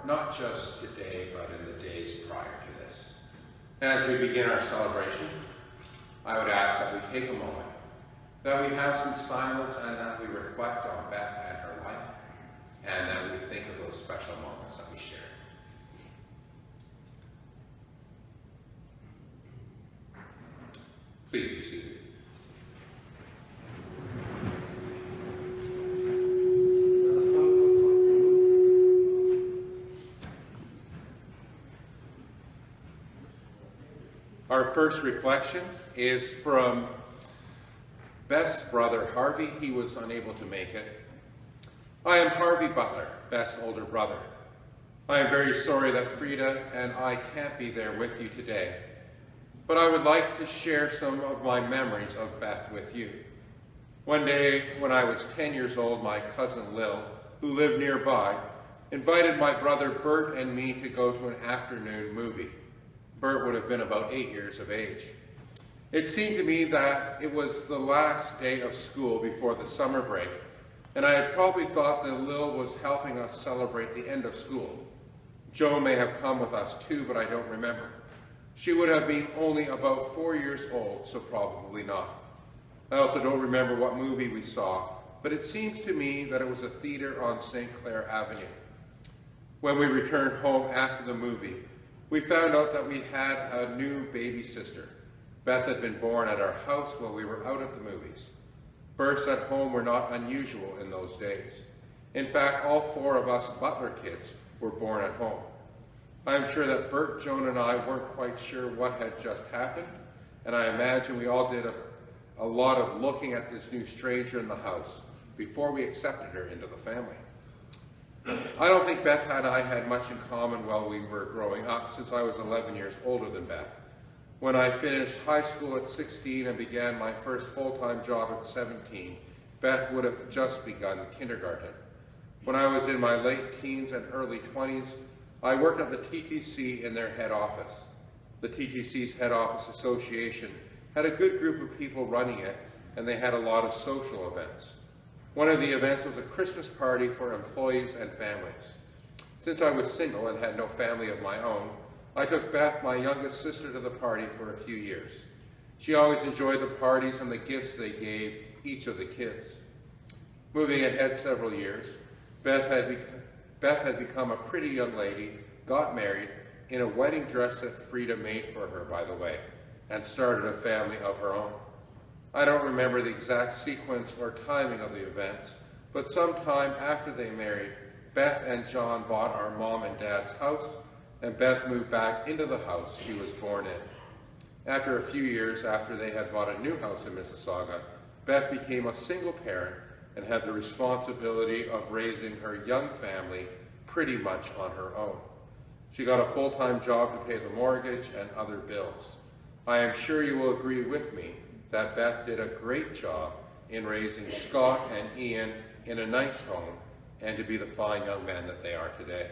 not just today, but in the days prior to this. As we begin our celebration, I would ask that we take a moment, that we have some silence, and that we reflect on Beth and her life, and that we think of those special moments that we shared. Please be seated. Our first reflection is from Beth's brother, Harvey. He was unable to make it. I am Harvey Butler, Beth's older brother. I am very sorry that Frida and I can't be there with you today, but I would like to share some of my memories of Beth with you. One day when I was 10 years old, my cousin Lil, who lived nearby, invited my brother Bert and me to go to an afternoon movie. Bert would have been about 8 years of age. It seemed to me that it was the last day of school before the summer break, and I had probably thought that Lil was helping us celebrate the end of school. Jo may have come with us too, but I don't remember. She would have been only about 4 years old, so probably not. I also don't remember what movie we saw, but it seems to me that it was a theater on St. Clair Avenue. When we returned home after the movie, we found out that we had a new baby sister. Beth had been born at our house while we were out at the movies. Births at home were not unusual in those days. In fact, all 4 of us Butler kids were born at home. I am sure that Bert, Joan, and I weren't quite sure what had just happened, and I imagine we all did a lot of looking at this new stranger in the house before we accepted her into the family. I don't think Beth and I had much in common while we were growing up, since I was 11 years older than Beth. When I finished high school at 16 and began my first full-time job at 17, Beth would have just begun kindergarten. When I was in my late teens and early 20s, I worked at the TTC in their head office. The TTC's head office association had a good group of people running it, and they had a lot of social events. One of the events was a Christmas party for employees and families. Since I was single and had no family of my own, I took Beth, my youngest sister, to the party for a few years. She always enjoyed the parties and the gifts they gave each of the kids. Moving ahead several years, Beth had become a pretty young lady, got married, in a wedding dress that Frida made for her, by the way, and started a family of her own. I don't remember the exact sequence or timing of the events, but sometime after they married, Beth and John bought our mom and dad's house, and Beth moved back into the house she was born in. After a few years after they had bought a new house in Mississauga, Beth became a single parent and had the responsibility of raising her young family pretty much on her own. She got a full-time job to pay the mortgage and other bills. I am sure you will agree with me that Beth did a great job in raising Scott and Ian in a nice home and to be the fine young men that they are today.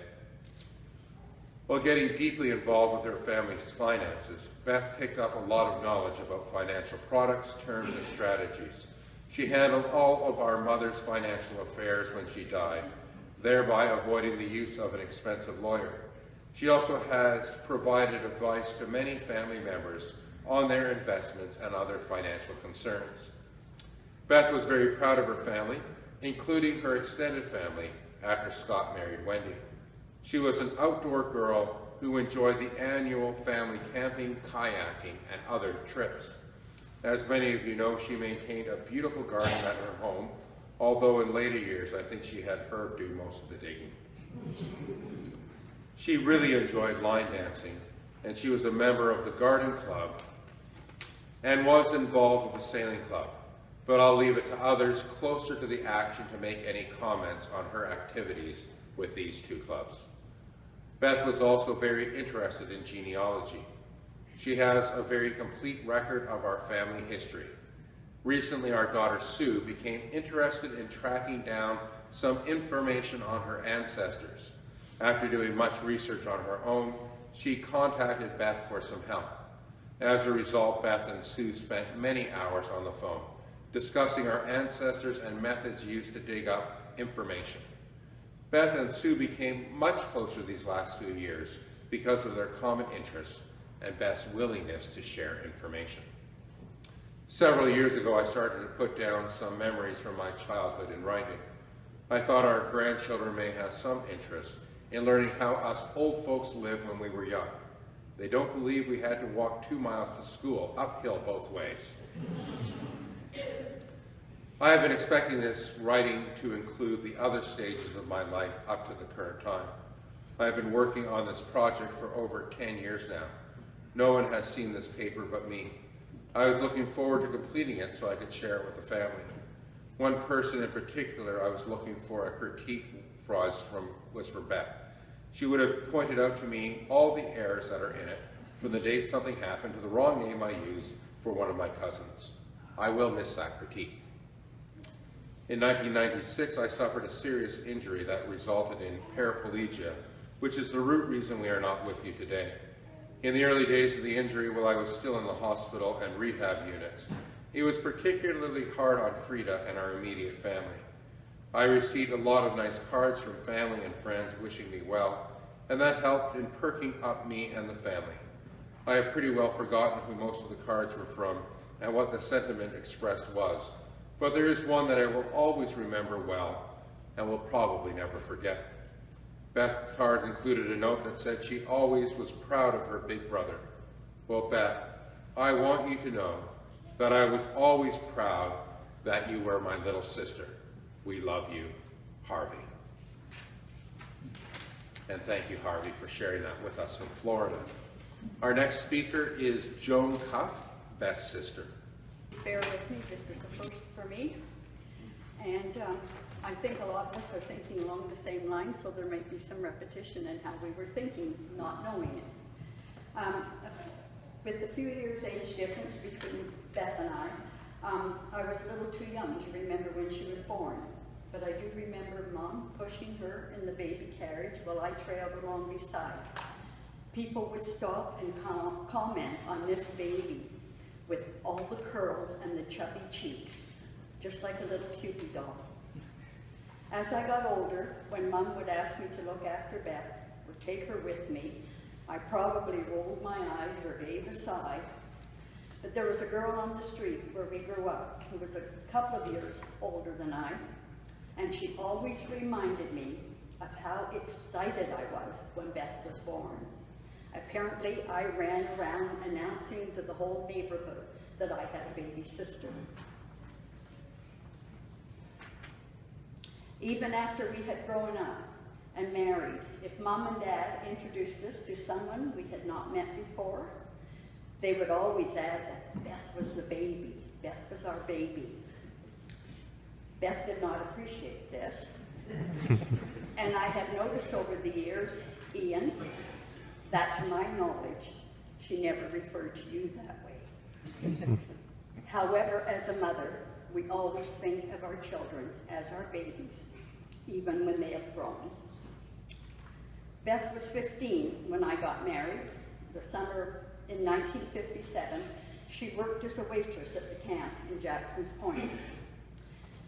While getting deeply involved with her family's finances, Beth picked up a lot of knowledge about financial products, terms, and strategies. She handled all of our mother's financial affairs when she died, thereby avoiding the use of an expensive lawyer. She also has provided advice to many family members on their investments and other financial concerns. Beth was very proud of her family, including her extended family after Scott married Wendy. She was an outdoor girl who enjoyed the annual family camping, kayaking, and other trips. As many of you know, she maintained a beautiful garden at her home, although in later years I think she had Herb do most of the digging. She really enjoyed line dancing, and she was a member of the garden club and was involved with the sailing club, but I'll leave it to others closer to the action to make any comments on her activities with these two clubs. Beth was also very interested in genealogy. She has a very complete record of our family history. Recently, our daughter Sue became interested in tracking down some information on her ancestors. After doing much research on her own, she contacted Beth for some help. As a result, Beth and Sue spent many hours on the phone, discussing our ancestors and methods used to dig up information. Beth and Sue became much closer these last few years because of their common interests and Beth's willingness to share information. Several years ago, I started to put down some memories from my childhood in writing. I thought our grandchildren may have some interest in learning how us old folks lived when we were young. They don't believe we had to walk 2 miles to school, uphill both ways. I have been expecting this writing to include the other stages of my life up to the current time. I have been working on this project for over 10 years now. No one has seen this paper but me. I was looking forward to completing it so I could share it with the family. One person in particular I was looking for a critique was for Beth. She would have pointed out to me all the errors that are in it, from the date something happened to the wrong name I used for one of my cousins. I will miss that critique. In 1996, I suffered a serious injury that resulted in paraplegia, which is the root reason we are not with you today. In the early days of the injury, while I was still in the hospital and rehab units, it was particularly hard on Frida and our immediate family. I received a lot of nice cards from family and friends wishing me well, and that helped in perking up me and the family. I have pretty well forgotten who most of the cards were from and what the sentiment expressed was, but there is one that I will always remember well and will probably never forget. Beth's card included a note that said she always was proud of her big brother. Well, Beth, I want you to know that I was always proud that you were my little sister. We love you, Harvey. And thank you, Harvey, for sharing that with us from Florida. Our next speaker is Joan Cuff, Beth's sister. Bear with me, this is a first for me. And I think a lot of us are thinking along the same lines, so there might be some repetition in how we were thinking, not knowing it. With the few years age difference between Beth and I was a little too young to remember when she was born. But I do remember Mom pushing her in the baby carriage while I trailed along beside. People would stop and comment on this baby with all the curls and the chubby cheeks, just like a little Cupid doll. As I got older, when Mom would ask me to look after Beth or take her with me, I probably rolled my eyes or gave a sigh. But there was a girl on the street where we grew up who was a couple of years older than I, and she always reminded me of how excited I was when Beth was born. Apparently, I ran around announcing to the whole neighborhood that I had a baby sister. Even after we had grown up and married, if Mom and Dad introduced us to someone we had not met before, they would always add that Beth was the baby. Beth was our baby. Beth did not appreciate this. And I have noticed over the years, Ian, that to my knowledge, she never referred to you that way. However, as a mother, we always think of our children as our babies, even when they have grown. Beth was 15 when I got married. The summer in 1957, she worked as a waitress at the camp in Jackson's Point.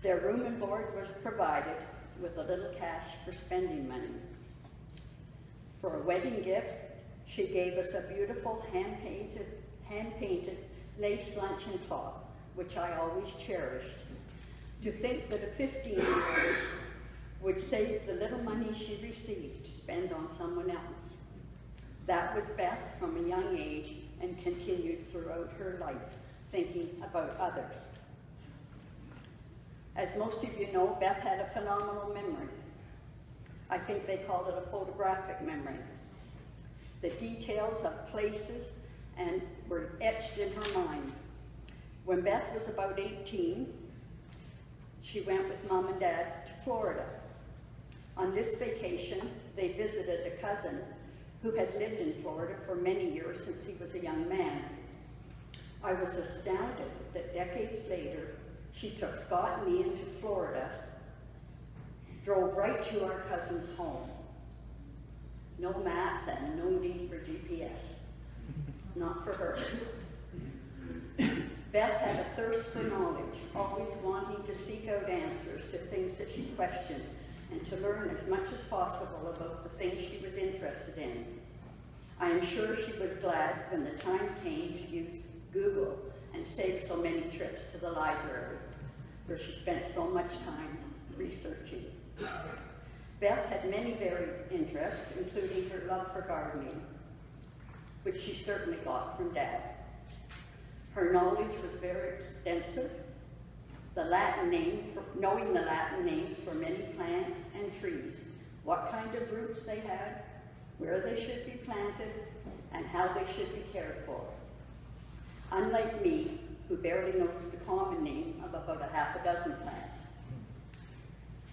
Their room and board was provided with a little cash for spending money. For a wedding gift, she gave us a beautiful hand-painted lace luncheon cloth, which I always cherished. To think that a 15-year-old would save the little money she received to spend on someone else. That was Beth from a young age and continued throughout her life, thinking about others. As most of you know, Beth had a phenomenal memory. I think they called it a photographic memory. The details of places and were etched in her mind. When Beth was about 18, she went with Mom and Dad to Florida. On this vacation, they visited a cousin who had lived in Florida for many years since he was a young man. I was astounded that decades later, she took Scott and me into Florida, drove right to our cousin's home. No maps and no need for GPS. Not for her. Beth had a thirst for knowledge, always wanting to seek out answers to things that she questioned and to learn as much as possible about the things she was interested in. I am sure she was glad when the time came to use Google and save so many trips to the library, where she spent so much time researching. Beth had many varied interests, including her love for gardening, which she certainly got from Dad. Her knowledge was very extensive, knowing the Latin names for many plants and trees, what kind of roots they had, where they should be planted, and how they should be cared for. Unlike me, who barely knows the common name of about a half a dozen plants.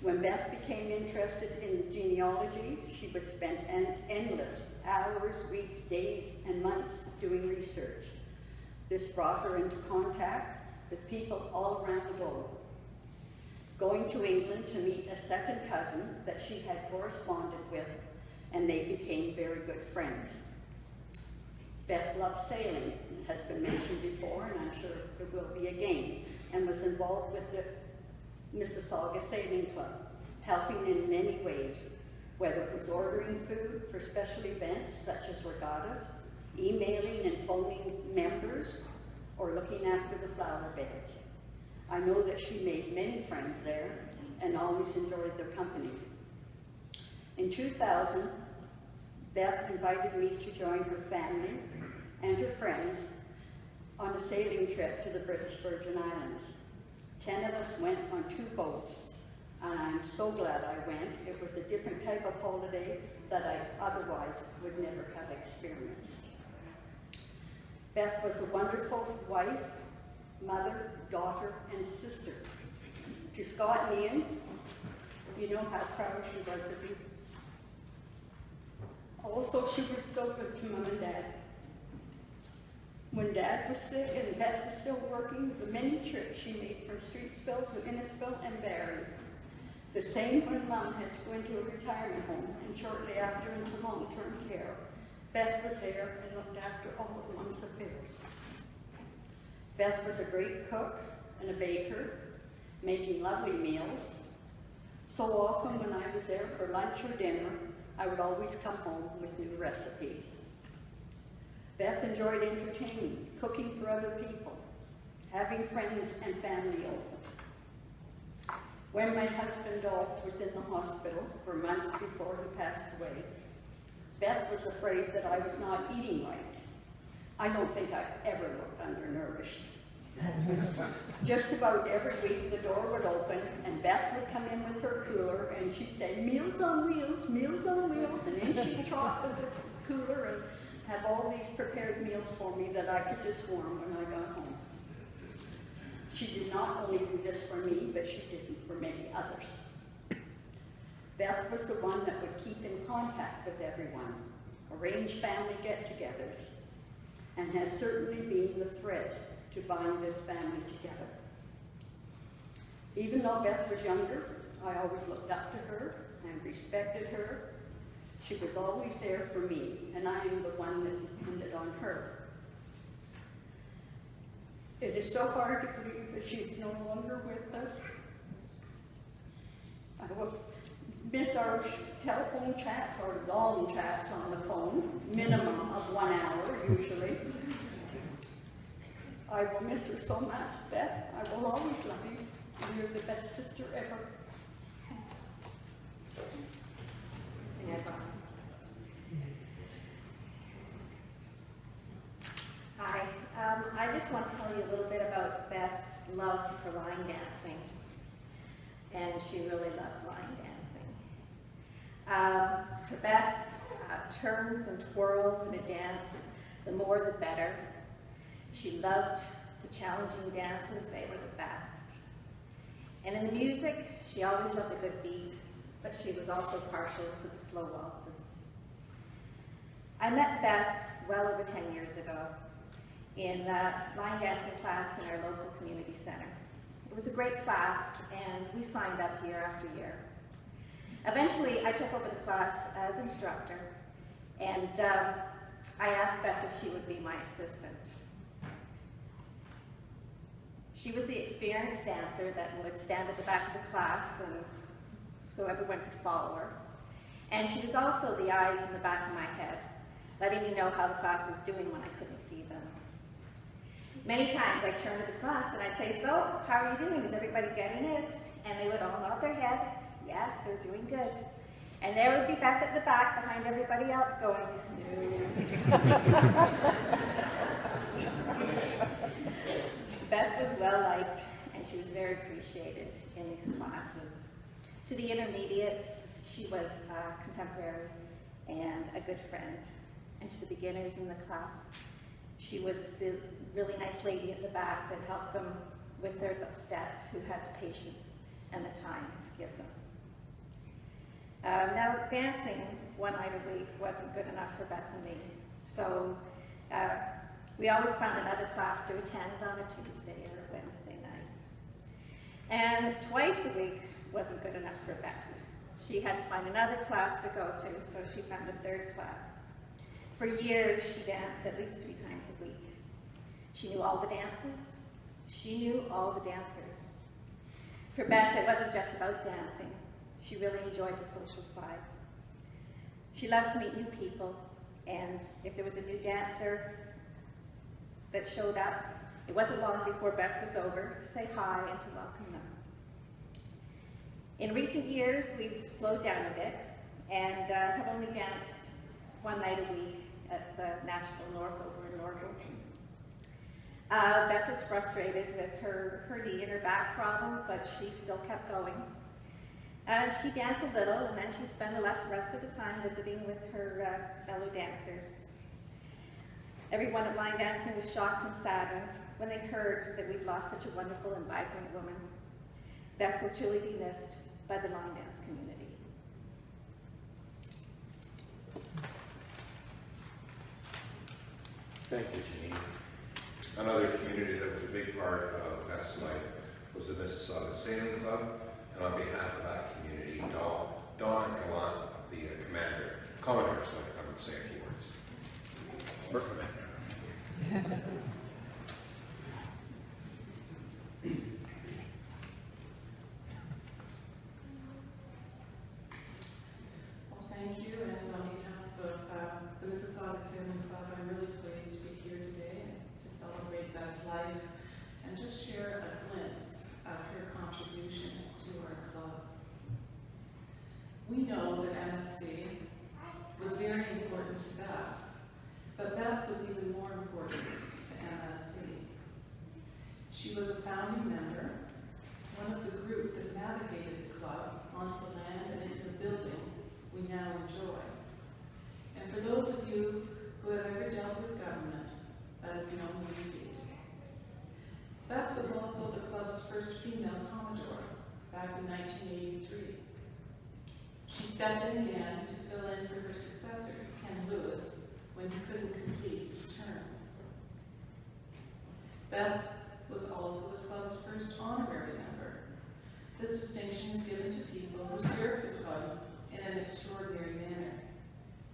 When Beth became interested in the genealogy, she would spend endless hours, weeks, days, and months doing research. This brought her into contact with people all around the globe. Going to England to meet a second cousin that she had corresponded with, and they became very good friends. Beth loved sailing, it has been mentioned before, and I'm sure it will be again, and was involved with the Mississauga Sailing Club, helping in many ways, whether it was ordering food for special events such as regattas, emailing and phoning members, or looking after the flower beds. I know that she made many friends there and always enjoyed their company. In 2000, Beth invited me to join her family and her friends on a sailing trip to the British Virgin Islands. 10 of us went on 2 boats, and I'm so glad I went. It was a different type of holiday that I otherwise would never have experienced. Beth was a wonderful wife, mother, daughter, and sister. To Scott and Ian, you know how proud she was of you. Also, she was so good to Mom and Dad. When Dad was sick and Beth was still working, the many trips she made from Streetsville to Innisfil and Barrie. The same when Mom had to go into a retirement home and shortly after into long-term care. Beth was there and looked after all of Mom's affairs. Beth was a great cook and a baker, making lovely meals. So often when I was there for lunch or dinner, I would always come home with new recipes. Beth enjoyed entertaining, cooking for other people, having friends and family over. When my husband Dolph was in the hospital for months before he passed away, Beth was afraid that I was not eating right. I don't think I ever looked undernourished. Just about every week the door would open and Beth would come in with her cooler and she'd say, "Meals on wheels, meals on wheels," and then she'd trot with the cooler and have all these prepared meals for me that I could just warm when I got home. She did not only do this for me, but she did it for many others. Beth was the one that would keep in contact with everyone, arrange family get-togethers, and has certainly been the thread to bind this family together. Even though Beth was younger, I always looked up to her and respected her. She was always there for me, and I am the one that depended on her. It is so hard to believe that she's no longer with us. I will miss our telephone chats or long chats on the phone, minimum of 1 hour usually. I will miss her so much. Beth, I will always love you. You're the best sister ever. Hi, I just want to tell you a little bit about Beth's love for line dancing. And she really loved line dancing. For Beth, turns and twirls in a dance, the more the better. She loved the challenging dances, they were the best. And in the music, she always loved a good beat, but she was also partial to the slow waltzes. I met Beth well over 10 years ago in a line dancing class in our local community center. It was a great class, and we signed up year after year. Eventually, I took over the class as instructor, and I asked Beth if she would be my assistant. She was the experienced dancer that would stand at the back of the class and so everyone could follow her. And she was also the eyes in the back of my head, letting me know how the class was doing when I couldn't see them. Many times I'd turn to the class and I'd say, "So, how are you doing? Is everybody getting it?" And they would all nod their head, "Yes, they're doing good." And there would be Beth at the back behind everybody else going, "No." Beth was well liked, and she was very appreciated in these classes. To the intermediates, she was a contemporary and a good friend. And to the beginners in the class, she was the really nice lady at the back that helped them with their steps, who had the patience and the time to give them. Now, dancing one night a week wasn't good enough for Beth and me, so we always found another class to attend on a Tuesday or a Wednesday night. And twice a week wasn't good enough for Beth. She had to find another class to go to, so she found a third class. For years, she danced at least 3 times a week. She knew all the dances. She knew all the dancers. For Beth, it wasn't just about dancing. She really enjoyed the social side. She loved to meet new people, and if there was a new dancer that showed up, it wasn't long before Beth was over to say hi and to welcome them. In recent years, we've slowed down a bit and have only danced one night a week at the Nashville North over in Norville. Beth was frustrated with her knee and her back problem, but she still kept going. She danced a little, and then she spent the rest of the time visiting with her fellow dancers. Everyone at line dancing was shocked and saddened when they heard that we'd lost such a wonderful and vibrant woman. Beth will truly be missed by the line dance community. Thank you, Janine. Another community that was a big part of Beth's life was the Mississauga Sailing Club, and on behalf of that community, Dawn and Gallant, the Commodore, so I would say a few words. Or Commander. Well, thank you, and on behalf of the Mississauga Sailing Club, I'm really pleased to be here today to celebrate Beth's life and just share a glimpse of her contributions to our club. We know that MSC was very important to Beth, but Beth was even more important to MSC. She was a founding member, one of the group that navigated the club onto the land and into the building we now enjoy. And for those of you who have ever dealt with government, that is no mean feat. Beth was also the club's first female Commodore back in 1983. She stepped in again to fill in for her successor, Ken Lewis, when he couldn't complete his term. Beth was also the club's first honorary member. This distinction is given to people who serve the club in an extraordinary manner.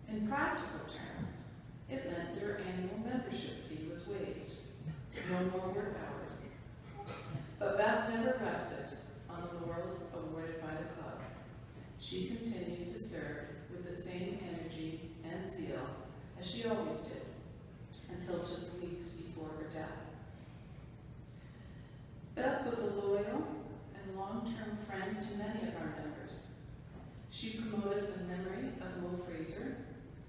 In practical terms, it meant their annual membership fee was waived. No more work hours. But Beth never rested on the laurels awarded by the club. She continued to serve with the same energy and zeal as she always did, until just weeks before her death. Beth was a loyal and long-term friend to many of our members. She promoted the memory of Mo Fraser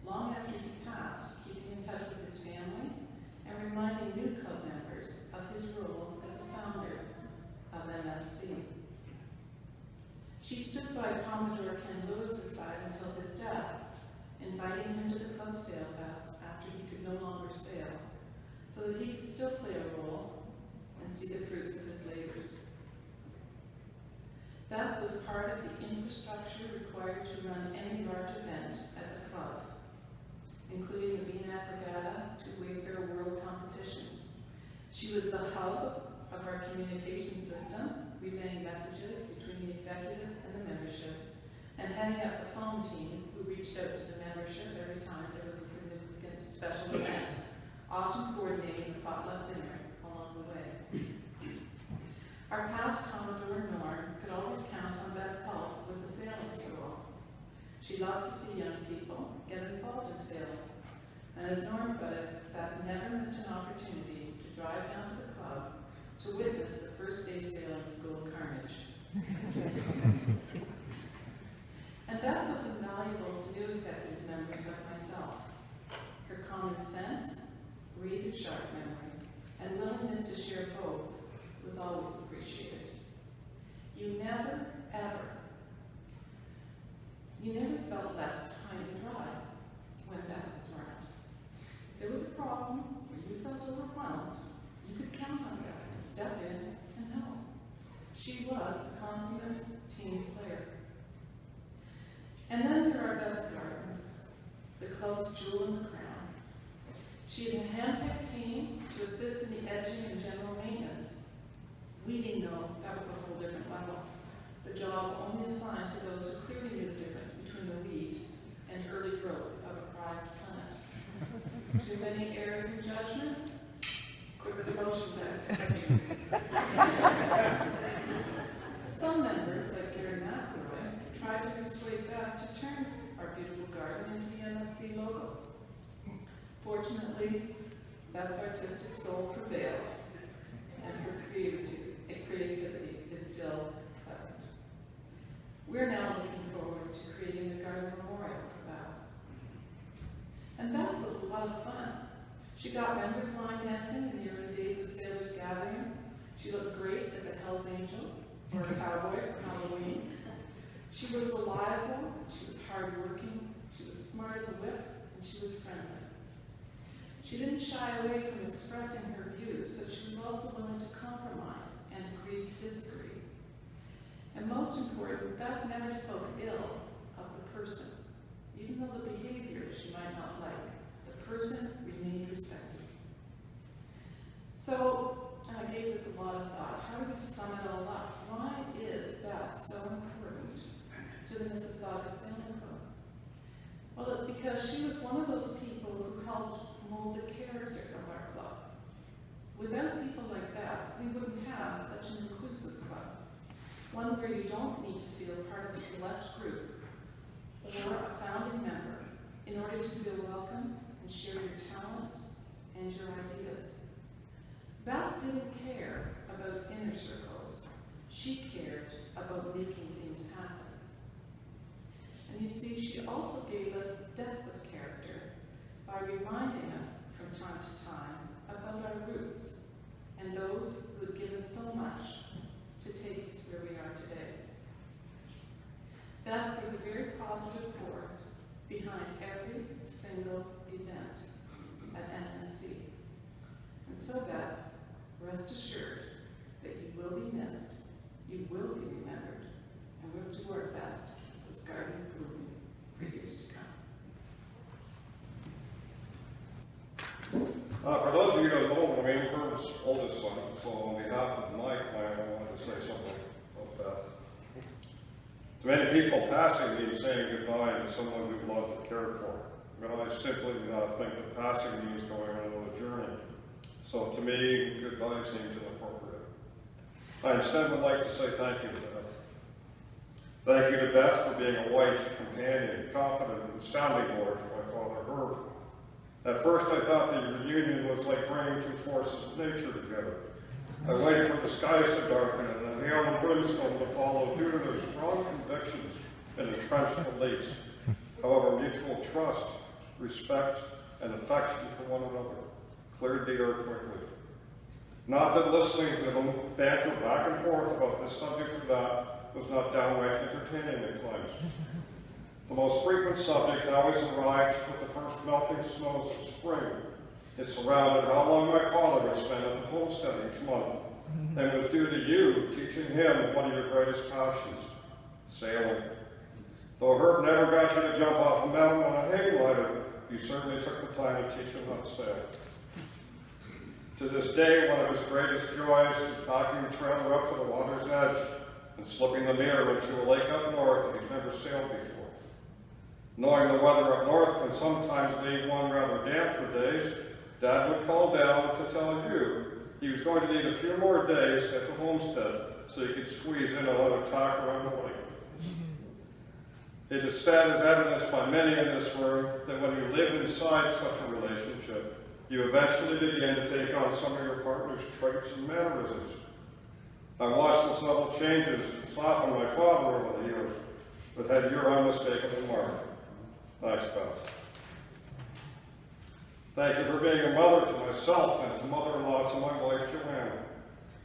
long after he passed, keeping in touch with his family and reminding new club members of his role as a founder of MSC. She stood by Commodore Ken Lewis's side until his death, inviting him to the club sail fest after he could no longer sail, so that he could still play a role and see the fruits of his labors. Beth was part of the infrastructure required to run any large event at the club, including the BNAC Regatta to Wayfair World competitions. She was the hub of our communication system, relaying messages between the executive and the membership, and heading up the phone team who reached out to the membership every time there was a significant special event, often coordinating the potluck dinner along the way. Our past Commodore Norm could always count on Beth's help with the sailing school. She loved to see young people get involved in sailing. And as Norm put it, Beth never missed an opportunity to drive down to the club to witness the first day sailing school carnage. And Beth was invaluable to new executive members like myself. Her common sense, razor-sharp memory, and willingness to share both was always appreciated. You never felt left high and dry when Beth was around. If there was a problem or you felt overwhelmed, you could count on Beth to step in and help. She was a consummate team player. And then there are Beth's gardens, the club's jewel in the crown. She had a hand-picked team to assist in the edging and general maintenance. Weeding, though, that was a whole different level. The job only assigned to those who clearly knew the difference between the weed and early growth of a prized plant. Too many errors in judgment? Quick demotion back. Some members, like Gary McElroy, tried to persuade Beth to turn our beautiful garden into the MSC logo. Fortunately, Beth's artistic soul prevailed, and her creativity is still present. We're now looking forward to creating the garden memorial for Beth. And Beth was a lot of fun. She got members line dancing in the early days of Sailors' gatherings. She looked great as a Hell's Angel or a cowboy for Halloween. She was reliable, she was hardworking, she was smart as a whip, and she was friendly. She didn't shy away from expressing her views, but she was also willing to compromise and agree to disagree. And most important, Beth never spoke ill of the person. Even though the behavior she might not like, the person remained respected. So, I gave this a lot of thought. How do we sum it all up? Why is Beth so important to the Mississauga Sailing Club? Well, it's because she was one of those people who helped mold the character of our club. Without people like Beth, we wouldn't have such an inclusive club. One where you don't need to feel part of a select group or a founding member in order to feel welcome and share your talents and your ideas. Beth didn't care about inner circles. She cared about making things happen. And you see, she also gave us depth of character by reminding us from time to time about our roots and those who had given so much to take us where we are today. Beth was a very positive force behind every single event at MSC. And so, Beth, rest assured that you will be missed, you will be remembered, and we'll do our best to keep those gardens blooming for years to come. For those of you who don't know, I'm Herbert's oldest son, so on behalf of my clan, I wanted to say something about Beth. To many people, passing means saying goodbye to someone we loved and cared for. But I simply think that passing means going on another journey. So to me, goodbye seems inappropriate. I instead would like to say thank you to Beth. Thank you to Beth for being a wife, companion, confidant, and sounding board for my father, Herb. At first I thought the reunion was like bringing two forces of nature together. I waited for the skies to darken and the hail and brimstone to follow due to their strong convictions and entrenched beliefs. However, mutual trust, respect, and affection for one another cleared the air quickly. Not that listening to them banter back and forth about this subject or that was not downright entertaining at times. The most frequent subject always arrived with the first melting snows of spring. It surrounded how long my father would spend at the homestead each month, and it was due to you teaching him one of your greatest passions, sailing. Though Herb never got you to jump off a mountain on a hang glider, you certainly took the time to teach him how to sail. To this day, one of his greatest joys is backing the trailer up to the water's edge and slipping the mirror into a lake up north that he's never sailed before. Knowing the weather up north can sometimes leave one rather damp for days, Dad would call down to tell you he was going to need a few more days at the homestead so he could squeeze in another tack around the lake. It is said, as evidenced by many in this room, that when you live inside such a relationship, you eventually begin to take on some of your partner's traits and mannerisms. I watched the subtle changes soften my father over the years, but had your unmistakable mark. Thanks, Beth. Thank you for being a mother to myself and to mother-in-law to my wife, Joanne.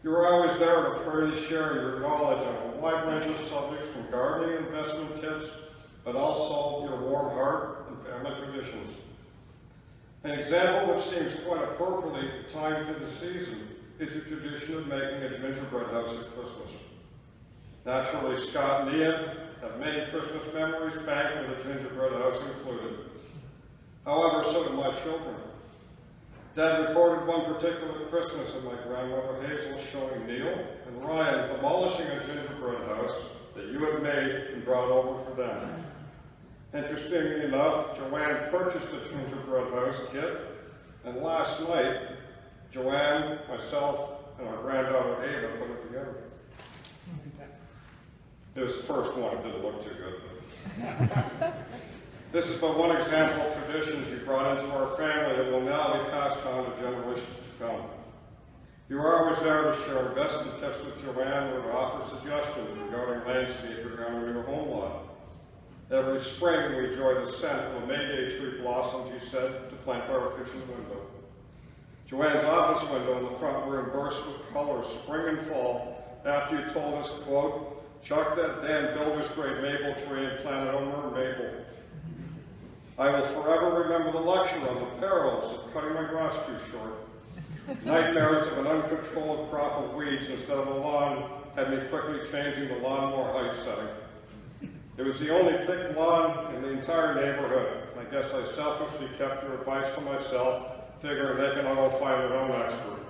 You were always there to freely share your knowledge on a wide range of subjects, from gardening and investment tips, but also your warm heart and family traditions. An example which seems quite appropriately timed to the season is the tradition of making a gingerbread house at Christmas. Naturally, Scott and Ian have many Christmas memories banked with a gingerbread house included. However, so do my children. Dad recorded one particular Christmas of my grandmother Hazel showing Neil and Ryan demolishing a gingerbread house that you had made and brought over for them. Interestingly enough, Joanne purchased a gingerbread house kit, and last night, Joanne, myself, and our granddaughter Ava put it together. It was the first one, it didn't look too good. This is but one example of traditions you brought into our family that will now be passed on to generations to come. You were always there to share investment tips with Joanne or to offer suggestions regarding landscaping around your home lot. Every spring we enjoy the scent of the Mayday tree blossoms you said to plant by our kitchen window. Joanne's office window in the front room burst with colors spring and fall after you told us, quote, "Chuck that damn builder's grade maple tree and plant it over a maple." I will forever remember the lecture on the perils of cutting my grass too short. Nightmares of an uncontrolled crop of weeds instead of a lawn had me quickly changing the lawnmower height setting. It was the only thick lawn in the entire neighborhood. I guess I selfishly kept your advice to myself, figuring they can all find their own expert.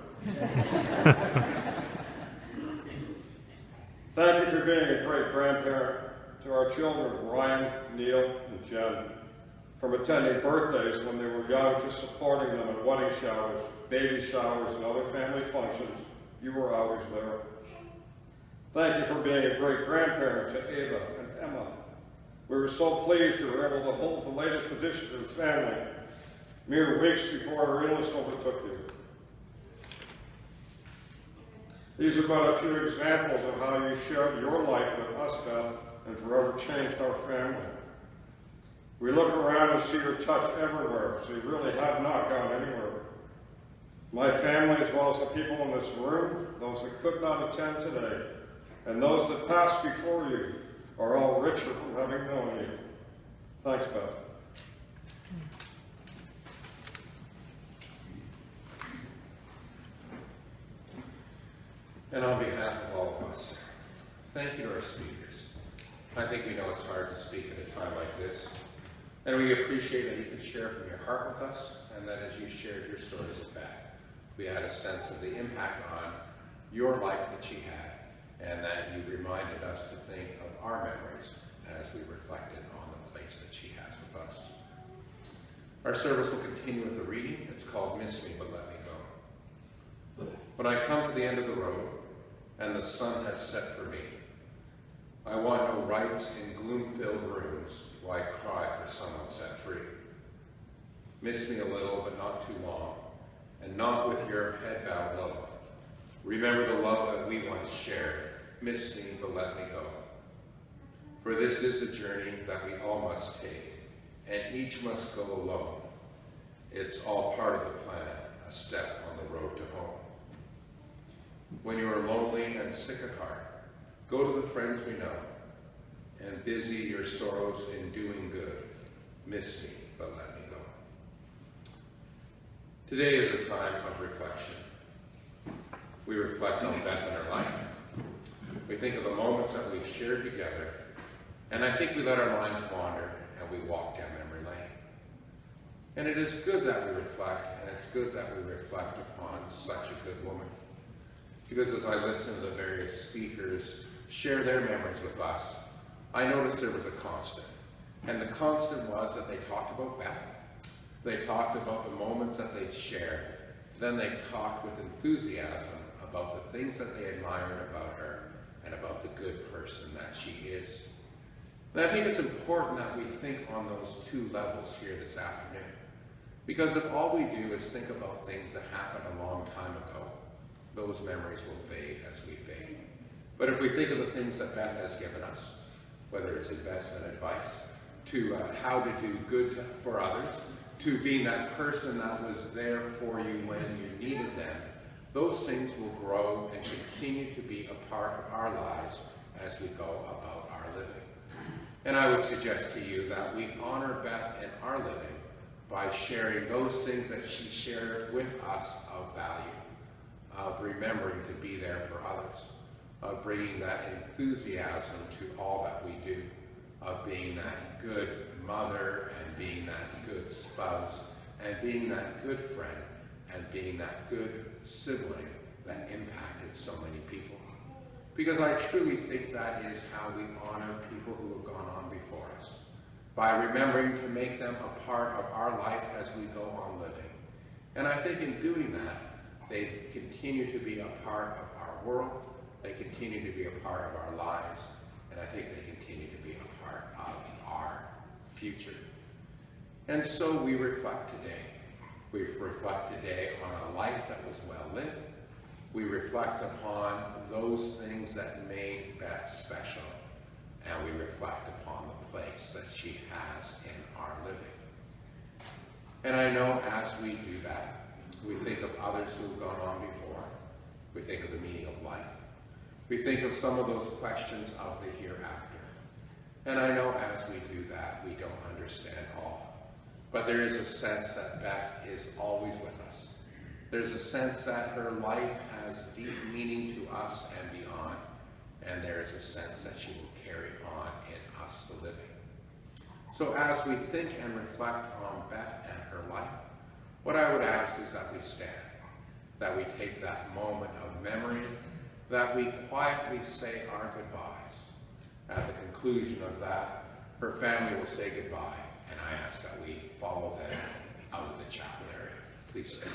Thank you for being a great grandparent to our children, Ryan, Neil, and Jen. From attending birthdays when they were young to supporting them at wedding showers, baby showers, and other family functions, you were always there. Thank you for being a great grandparent to Ava and Emma. We were so pleased you were able to hold the latest addition to the family mere weeks before our illness overtook you. These are but a few examples of how you shared your life with us, Beth, and forever changed our family. We look around and see your touch everywhere, so you really have not gone anywhere. My family, as well as the people in this room, those that could not attend today, and those that passed before you, are all richer from having known you. Thanks, Beth. And on behalf of all of us, thank you to our speakers. I think we know it's hard to speak at a time like this, and we appreciate that you could share from your heart with us, and that as you shared your stories of Beth, we had a sense of the impact on your life that she had, and that you reminded us to think of our memories as we reflected on the place that she has with us. Our service will continue with a reading. It's called Miss Me, But Let Me Go. When I come to the end of the road, and the sun has set for me, I want no rights in gloom-filled rooms, why cry for someone set free? Miss me a little, but not too long, and not with your head bowed low. Remember the love that we once shared. Miss me, but let me go. For this is a journey that we all must take, and each must go alone. It's all part of the plan, a step on the road to home. When you are lonely and sick at heart, go to the friends we know, and busy your sorrows in doing good. Miss me, but let me go. Today is a time of reflection. We reflect on Beth and her life. We think of the moments that we've shared together, and I think we let our minds wander and we walk down memory lane. And it is good that we reflect, and it's good that we reflect upon such a good woman. Because as I listen to the various speakers share their memories with us, I noticed there was a constant. And the constant was that they talked about Beth. They talked about the moments that they'd shared. Then they talked with enthusiasm about the things that they admired about her and about the good person that she is. And I think it's important that we think on those two levels here this afternoon. Because if all we do is think about things that happened a long time ago, those memories will fade as we fade. But if we think of the things that Beth has given us, whether it's investment advice, to how to do good for others, to being that person that was there for you when you needed them, those things will grow and continue to be a part of our lives as we go about our living. And I would suggest to you that we honor Beth in our living by sharing those things that she shared with us of value, of remembering to be there for others, of bringing that enthusiasm to all that we do, of being that good mother and being that good spouse and being that good friend and being that good sibling that impacted so many people. Because I truly think that is how we honor people who have gone on before us, by remembering to make them a part of our life as we go on living. And I think in doing that, they continue to be a part of our world, they continue to be a part of our lives, and I think they continue to be a part of our future. And so we reflect today. We reflect today on a life that was well lived. We reflect upon those things that made Beth special, and we reflect upon the place that she has in our living. And I know as we do that, we think of others who have gone on before. We think of the meaning of life. We think of some of those questions of the hereafter. And I know as we do that, we don't understand all. But there is a sense that Beth is always with us. There's a sense that her life has deep meaning to us and beyond. And there is a sense that she will carry on in us, the living. So as we think and reflect on Beth and her life, what I would ask is that we stand, that we take that moment of memory, that we quietly say our goodbyes. At the conclusion of that, her family will say goodbye, and I ask that we follow them out of the chapel area. Please stand.